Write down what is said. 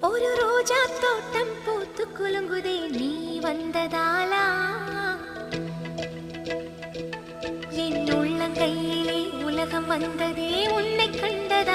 ஒரு ரோஜா தோட்டம் பூத்து குலுங்குதே நீ வந்ததாலா என் உள்ளங்கையிலே உலகம் வந்ததே உன்னை கண்டதாலா